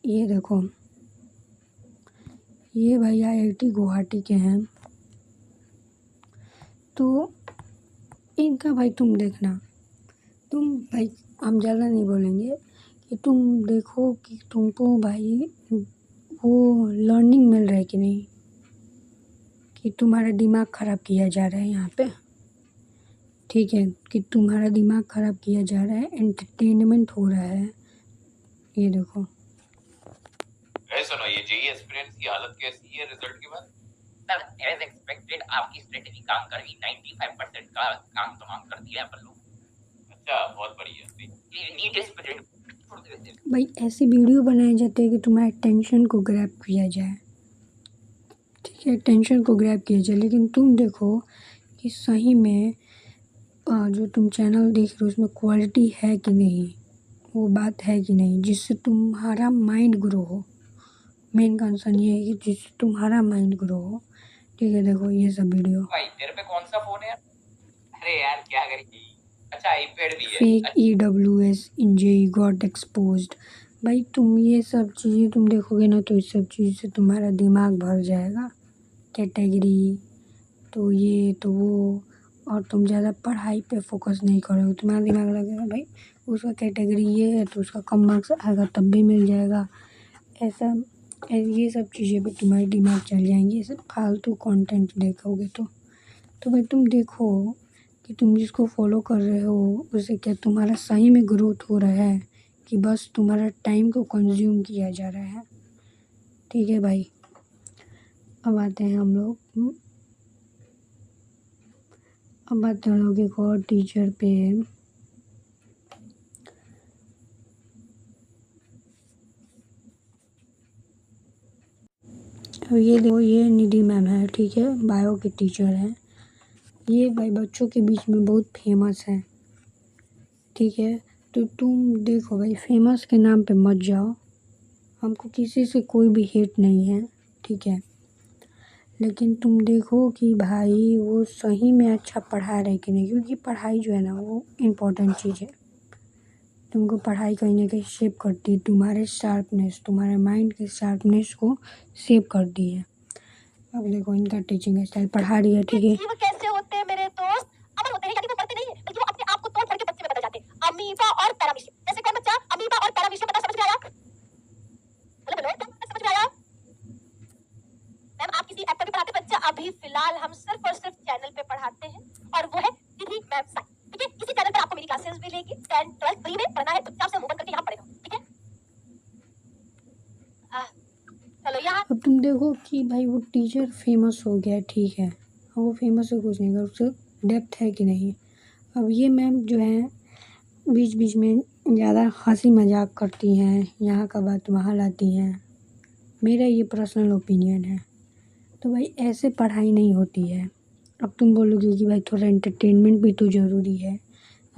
ये देखो, ये भाई IIT गुवाहाटी के हैं। तो इनका भाई तुम देखना, तुम भाई हम ज़्यादा नहीं बोलेंगे कि तुम देखो कि तुमको भाई वो लर्निंग मिल रहा है कि नहीं, कि तुम्हारा दिमाग ख़राब किया जा रहा है यहाँ पे। ठीक है, कि तुम्हारा दिमाग ख़राब किया जा रहा है, एंटरटेनमेंट हो रहा है। ये देखो, सुनो, ये जेईई एस्पिरेंट्स की हालत कैसी है रिजल्ट के बाद? सर, एज एक्सपेक्टेड आपकी स्ट्रेटेजी काम कर गई। 95% का काम तमाम कर दिया बल्लू। अच्छा, बहुत बढ़िया। नीट एस्पिरेंट भाई ऐसी वीडियो बनाए जाते हैं कि तुम्हारे टेंशन को ग्रैब किया जाए। ठीक है, टेंशन को ग्रैब किया जाए, लेकिन तुम देखो कि सही में जो तुम चैनल देख रहे हो उसमें क्वालिटी है कि नहीं, वो बात है कि नहीं, जिससे तुम्हारा माइंड ग्रो हो। मेन कंसर्न ये है कि जिससे तुम्हारा माइंड ग्रो हो। ठीक है, देखो ये सब वीडियो। भाई तेरे पे कौन सा फोन है? अरे यार क्या करेगी। अच्छा, आईपैड भी है। फेक EWS इन जेईई गॉट एक्सपोज्ड। भाई तुम ये सब चीज़ें तुम देखोगे ना, तो इस सब चीज़ से तुम्हारा दिमाग भर जाएगा। कैटेगरी तो ये तो वो, और तुम ज़्यादा पढ़ाई पे फोकस नहीं करोगे, तुम्हारा दिमाग लगेगा भाई उसका कैटेगरी ये है तो उसका कम मार्क्स आएगा तब भी मिल जाएगा। ऐसा ये सब चीज़ें पे तुम्हारे दिमाग चल जाएंगे, ऐसे फालतू कंटेंट देखोगे तो भाई तुम देखो कि तुम जिसको फॉलो कर रहे हो उससे क्या तुम्हारा सही में ग्रोथ हो रहा है, कि बस तुम्हारा टाइम को कंज्यूम किया जा रहा है। ठीक है भाई, अब आते हैं हम लोग एक और टीचर पे। अब ये देखो, ये निधि मैम है। ठीक है, बायो के टीचर हैं। ये भाई बच्चों के बीच में बहुत फेमस है। ठीक है, तो तुम देखो भाई, फेमस के नाम पे मत जाओ। हमको किसी से कोई भी हेट नहीं है, ठीक है, लेकिन तुम देखो कि भाई वो सही में अच्छा पढ़ा रहे कि नहीं, क्योंकि पढ़ाई जो है ना वो इम्पोर्टेंट चीज़ है। तुमको पढ़ाई कहीं ना कहीं शेप करती है, तुम्हारे शार्पनेस, तुम्हारे माइंड के शार्पनेस को शेप करती है। अब देखो इनका टीचिंग स्टाइल, पढ़ा रही है। ठीक है, जीव कैसे होते हैं मेरे दोस्त? अमर होते हैं, यानी वो मरते नहीं है, बल्कि वो अपने आप को तोड़ फोड़ के बच्चे में बदल जाते हैं। अमीबा और पैरामीशियम। जैसे कौन बच्चा? अमीबा और पैरामीशियम। बता, समझ में आया? बोलो बोलो, क्या समझ में आया? मैम, आप किसी ऐप पर भी पढ़ाते बच्चा? अभी फिलहाल हम सिर्फ और सिर्फ चैनल पे पढ़ाते हैं, और वो है निधि मैम साई। ठीक है, इसी चैनल पर आपको मेरी क्लासेस मिलेगी। 10th 12th फ्री में पढ़ना है, चुपचाप से मुंह बंद करके यहाँ पढ़े रहो। ठीक है, चलो यहाँ। अब तुम देखो कि भाई वो टीचर फेमस हो गया, ठीक है, अब वो फेमस हो कुछ नहीं कर, उससे डेप्थ है कि नहीं। अब ये मैम जो है बीच बीच में ज़्यादा हंसी मजाक करती हैं, यहाँ का बात वहाँ लाती हैं, मेरा ये पर्सनल ओपिनियन है। तो भाई ऐसे पढ़ाई नहीं होती है। अब तुम बोलोगे कि भाई थोड़ा एंटरटेनमेंट भी तो ज़रूरी है।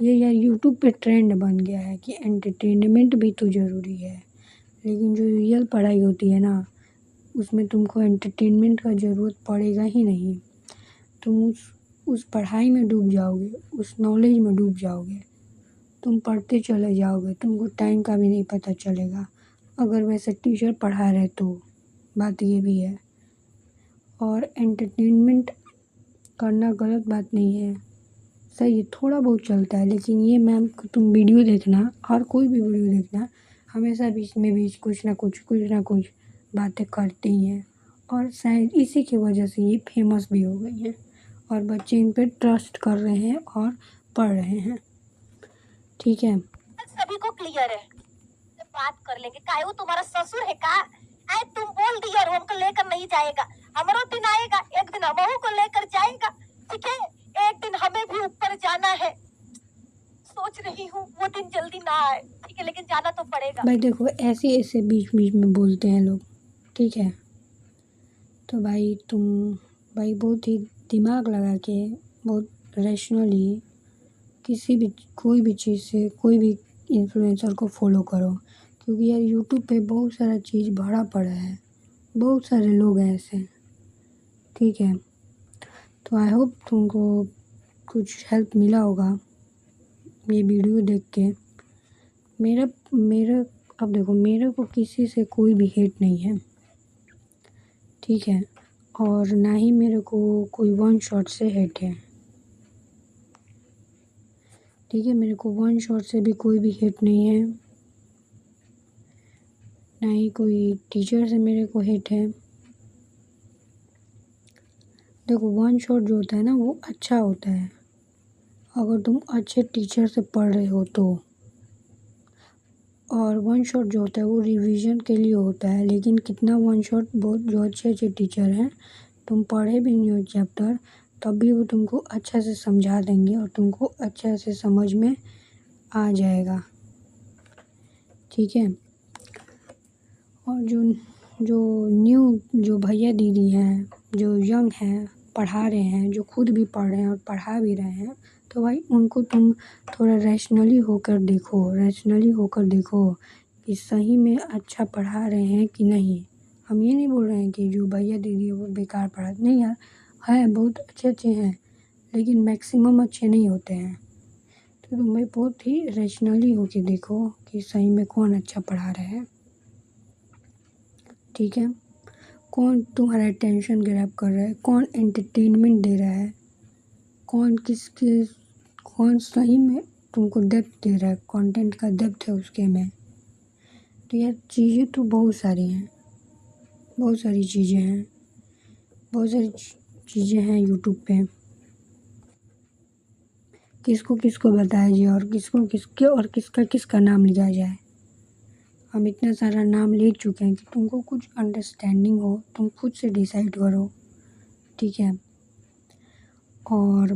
ये यार यूट्यूब पे ट्रेंड बन गया है कि एंटरटेनमेंट भी तो ज़रूरी है, लेकिन जो रियल पढ़ाई होती है ना उसमें तुमको एंटरटेनमेंट का ज़रूरत पड़ेगा ही नहीं। तुम उस पढ़ाई में डूब जाओगे, उस नॉलेज में डूब जाओगे, तुम पढ़ते चले जाओगे, तुमको टाइम का भी नहीं पता चलेगा। अगर वैसे टीचर पढ़ा रहे तो बात ये भी है। और एंटरटेनमेंट करना गलत बात नहीं है, सही है, थोड़ा बहुत चलता है, लेकिन ये मैम तुम वीडियो देखना और कोई भी वीडियो देखना, हमेशा बीच में कुछ ना कुछ बातें करती हैं, और शायद इसी की वजह से ये फेमस भी हो गई हैं और बच्चे इन पर ट्रस्ट कर रहे हैं और पढ़ रहे हैं। ठीक है, सभी को क्लियर है, बात कर लेंगे। कायू तुम्हारा ससुर है का? आए तुम बोल दिया और हमको लेकर नहीं जाएगा। हमारा दिन आएगा, एक दिन हमहू को लेकर जाएगा। ठीक है, एक दिन हमें भी ऊपर जाना है। सोच रही हूँ वो दिन जल्दी ना आए। ठीक है, लेकिन जाना तो पड़ेगा। भाई देखो ऐसे ऐसे बीच बीच में बोलते हैं लोग, ठीक है, तो भाई तुम भाई बहुत ही दिमाग लगा के, बहुत रैशनली कोई भी चीज़ से कोई भी इन्फ्लुएंसर को फॉलो करो, क्योंकि यार यूट्यूब पे बहुत सारा चीज़ भरा पड़ा है, बहुत सारे लोग हैं ऐसे। ठीक है, तो आई होप तुमको कुछ हेल्प मिला होगा ये वीडियो देख के। मेरा मेरा अब देखो, मेरे को किसी से कोई भी हेट नहीं है, ठीक है, और ना ही मेरे को कोई वन शॉट से हेट है, ठीक है। मेरे को वन शॉट से भी कोई भी हेट नहीं है, ना ही कोई टीचर से मेरे को हेट है। देखो, वन शॉट जो होता है ना वो अच्छा होता है अगर तुम अच्छे टीचर से पढ़ रहे हो तो, और वन शॉट जो होता है वो रिवीजन के लिए होता है। लेकिन कितना वन शॉट, बहुत जो अच्छे अच्छे टीचर हैं, तुम पढ़े भी नहीं हो चैप्टर तब भी वो तुमको अच्छा से समझा देंगे और तुमको अच्छा से समझ में आ जाएगा, ठीक है। और जो न्यू जो भैया दीदी हैं, जो यंग हैं, पढ़ा रहे हैं, जो खुद भी पढ़ रहे हैं और पढ़ा भी रहे हैं, तो भाई उनको तुम थोड़ा रैशनली होकर देखो कि सही में अच्छा पढ़ा रहे हैं कि नहीं। हम ये नहीं बोल रहे हैं कि जो भैया दीदी है वो बेकार पढ़ा, नहीं यार, है बहुत अच्छे हैं, लेकिन मैक्सिमम अच्छे नहीं होते हैं। तो तुम भाई बहुत ही रैशनली होकर देखो कि सही में कौन अच्छा पढ़ा रहा है, ठीक है। कौन तुम्हारा अटेंशन ग्रैब कर रहा है, कौन एंटरटेनमेंट दे रहा है, कौन सही में तुमको डेप्थ दे रहा है, कंटेंट का डेप्थ है उसके में। तो यार चीज़ें तो बहुत सारी हैं, बहुत सारी चीज़ें हैं यूट्यूब पे। किसको बताया जाए और किसका नाम लिया जाए। हम इतना सारा नाम ले चुके हैं कि तुमको कुछ अंडरस्टैंडिंग हो, तुम खुद से डिसाइड करो, ठीक है। और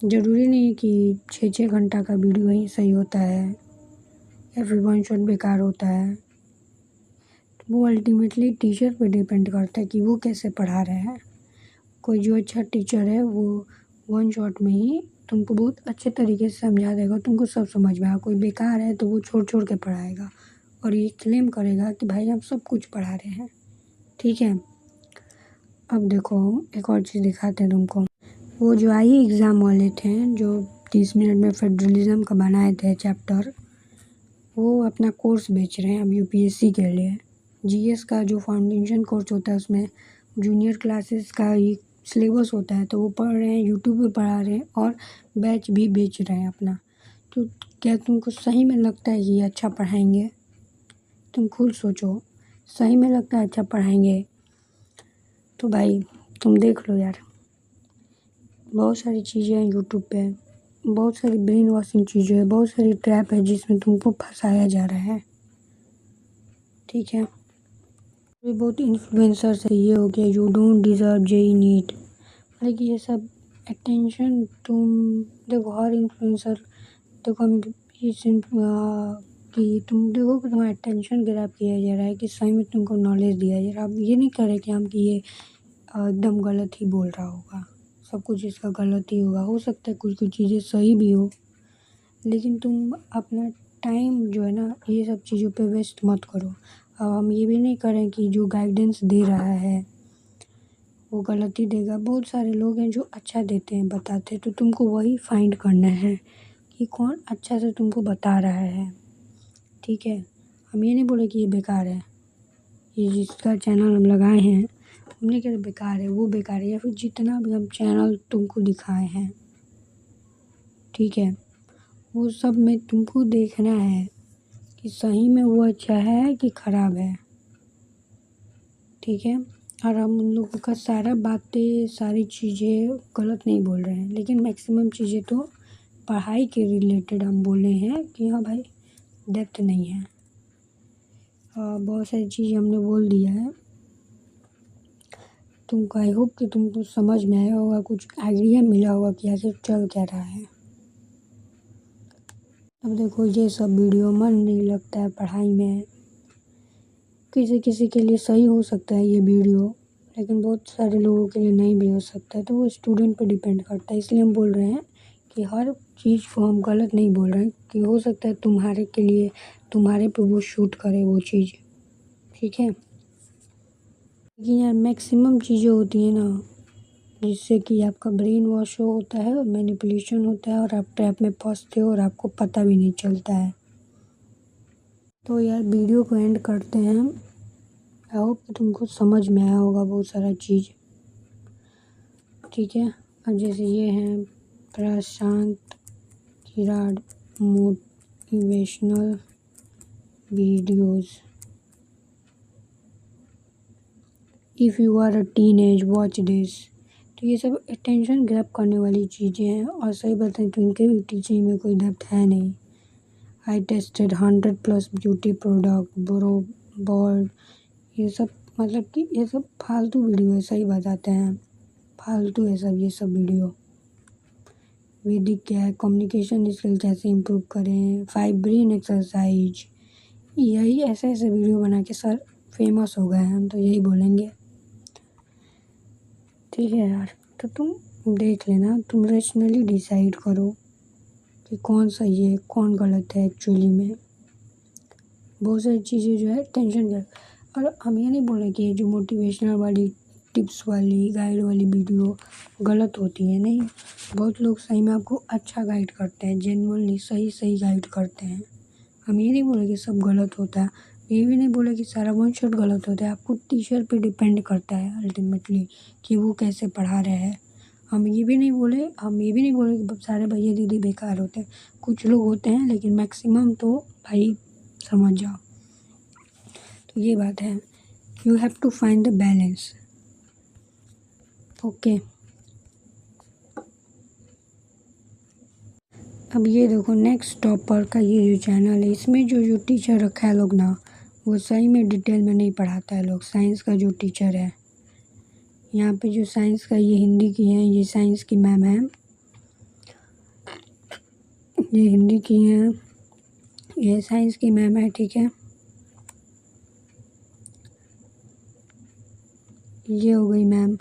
ज़रूरी नहीं है कि 6 घंटा का वीडियो ही सही होता है या फिर वन शॉट बेकार होता है। वो अल्टीमेटली टीचर पे डिपेंड करता है कि वो कैसे पढ़ा रहे हैं। कोई जो अच्छा टीचर है वो वन शॉट में ही तुमको बहुत अच्छे तरीके से समझा देगा, तुमको सब समझ में आएगा। कोई बेकार है तो वो छोड़ के पढ़ाएगा और ये क्लेम करेगा कि भाई हम सब कुछ पढ़ा रहे हैं, ठीक है। अब देखो, एक और चीज़ दिखाते हैं तुमको। वो जो आई एग्ज़ाम वाले थे जो 30 मिनट में फेडरलिज्म का बनाए थे चैप्टर, वो अपना कोर्स बेच रहे हैं अब यूपीएससी के लिए। जीएस का जो फाउंडेशन कोर्स होता है उसमें जूनियर क्लासेस का ही सिलेबस होता है, तो वो पढ़ रहे हैं, यूट्यूब पे पढ़ा रहे हैं और बैच भी बेच रहे हैं अपना। तो क्या तुमको सही में लगता है कि ये अच्छा पढ़ाएंगे? तुम खुद सोचो, सही में लगता है अच्छा पढ़ाएंगे? तो भाई तुम देख लो यार, बहुत सारी चीज़ें हैं यूट्यूब पे, बहुत सारी ब्रेन वॉशिंग चीज़ें हैं, बहुत सारी ट्रैप है जिसमें तुमको फंसाया जा रहा है, ठीक है। ये बहुत इन्फ्लुएंसर्स है, ये हो गया you don't deserve JEE NEET, मतलब कि ये सब अटेंशन। तुम देखो हर इन्फ्लुएंसर, देखो हम कि तुम देखो कि तुम्हारा अटेंशन ग्रैब किया जा रहा है कि सही में तुमको नॉलेज दिया जा रहा है। अब ये नहीं कर रहे कि हम कि ये एकदम गलत ही बोल रहा होगा, सब कुछ इसका गलत ही होगा। हो सकता है कुछ चीज़ें सही भी हो, लेकिन तुम अपना टाइम जो है ना ये सब चीज़ों पे वेस्ट मत करो। अब हम ये भी नहीं करें कि जो गाइडेंस दे रहा है वो गलत ही देगा। बहुत सारे लोग हैं जो अच्छा देते हैं, बताते हैं, तो तुमको वही फाइंड करना है कि कौन अच्छा से तुमको बता रहा है, ठीक है। हम ये नहीं बोले कि ये बेकार है, ये जिसका चैनल हम लगाए हैं हमने कहा बेकार है, वो बेकार है, या फिर जितना भी हम चैनल तुमको दिखाए हैं, ठीक है, वो सब में तुमको देखना है कि सही में वो अच्छा है कि ख़राब है, ठीक है। और हम उन लोगों का सारी चीज़ें गलत नहीं बोल रहे हैं, लेकिन मैक्सिमम चीज़ें तो पढ़ाई के रिलेटेड हम बोले हैं कि हाँ भाई डेप्थ नहीं है। बहुत सारी चीज़ें हमने बोल दिया है तुमको। आई होप कि तुमको समझ में आया होगा, कुछ आइडिया मिला होगा कि आखिर चल क्या रहा है। अब देखो, ये सब वीडियो मन नहीं लगता है पढ़ाई में, किसी के लिए सही हो सकता है ये वीडियो, लेकिन बहुत सारे लोगों के लिए नहीं भी हो सकता है। तो वो स्टूडेंट पे डिपेंड करता है, इसलिए हम बोल रहे हैं कि हर चीज़ को हम गलत नहीं बोल रहे हैं कि हो सकता है तुम्हारे के लिए, तुम्हारे पे वो शूट करे वो चीज़, ठीक है। लेकिन यार मैक्सिमम चीज़ें होती हैं ना जिससे कि आपका ब्रेन वॉश होता है और मैनिपुलेशन होता है और आप ट्रैप में फंसते हो और आपको पता भी नहीं चलता है। तो यार वीडियो को एंड करते हैं। आई होप कि तुमको समझ में आया होगा बहुत सारा चीज़, ठीक है। अब जैसे ये हैं Prashant Kirad motivational videos. If you are a teenage watch this. तो ये सब अटेंशन ग्रैब करने वाली चीज़ें हैं, और सही बताएं तो इनके भी टीचिंग में कोई डेप्थ है नहीं। I tested 100+ beauty product bro bold, ये सब मतलब कि ये सब फालतू वीडियो है, सही बताते हैं, फालतू है सब ये सब वीडियो। वैदिक क्या है, कम्युनिकेशन स्किल कैसे इम्प्रूव करें, 5 ब्रेन एक्सरसाइज, यही ऐसे ऐसे वीडियो बना के सर फेमस हो गए हैं, हम तो यही बोलेंगे, ठीक है यार। तो तुम देख लेना, तुम रेशनली डिसाइड करो कि कौन सही है कौन गलत है। एक्चुअली में बहुत सारी चीज़ें जो है टेंशन कर, और हम ये नहीं बोल रहे कि ये जो मोटिवेशनल वाली टिप्स वाली गाइड वाली वीडियो गलत होती है, नहीं। बहुत लोग सही में आपको अच्छा गाइड करते हैं, जेन्युइनली सही सही गाइड करते हैं। हम ये नहीं बोले कि सब गलत होता है, ये भी नहीं बोले कि सारा वन शॉट गलत होता है। आपको टीचर पे डिपेंड करता है अल्टीमेटली कि वो कैसे पढ़ा रहे हैं। हम ये भी नहीं बोले कि सारे भैया दीदी बेकार होते हैं, कुछ लोग होते हैं, लेकिन मैक्सिमम तो भाई समझ जाओ। तो ये बात है, you have to find the balance, okay. अब ये देखो नेक्स्ट टॉपर का ये जो चैनल है, इसमें जो टीचर रखा है लोग ना, वो सही में डिटेल में नहीं पढ़ाता है लोग। साइंस का जो टीचर है यहाँ पे, जो साइंस का, ये हिंदी की है, ये साइंस की मैम है, ये हिंदी की हैं, ये साइंस की मैम है, ठीक है। ये हो गई मैम।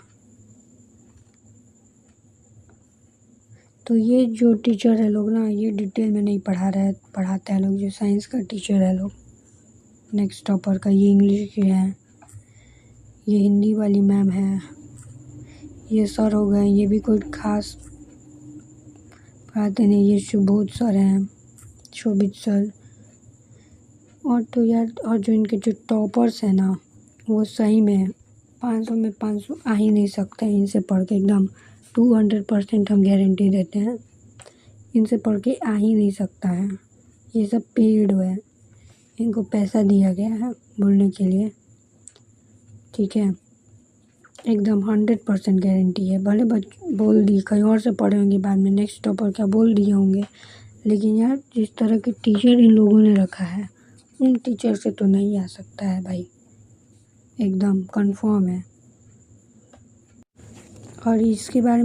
तो ये जो टीचर है लोग ना, ये डिटेल में नहीं पढ़ाता है लोग, जो साइंस का टीचर है लोग। नेक्स्ट टॉपर का ये इंग्लिश की है, ये हिंदी वाली मैम है, ये सर हो गए, ये भी कोई खास पढ़ाते नहीं, ये सुबोध सर हैं, शोभित सर। और तो यार, और जो इनके जो टॉपर्स हैं ना, वो सही में 500 में 500 आ ही नहीं सकते हैं इनसे पढ़ के, एकदम 200% हम गारंटी देते हैं, इनसे पढ़ के आ ही नहीं सकता है। ये सब पेड है, इनको पैसा दिया गया है बोलने के लिए, ठीक है। एकदम 100% गारंटी है। भले बोल दी कहीं और से पढ़े होंगे, बाद में नेक्स्ट टॉपर क्या बोल दिए होंगे, लेकिन यार जिस तरह के टीचर इन लोगों ने रखा है, उन टीचर से तो नहीं आ सकता है भाई, एकदम कंफर्म है। और इसके बारे में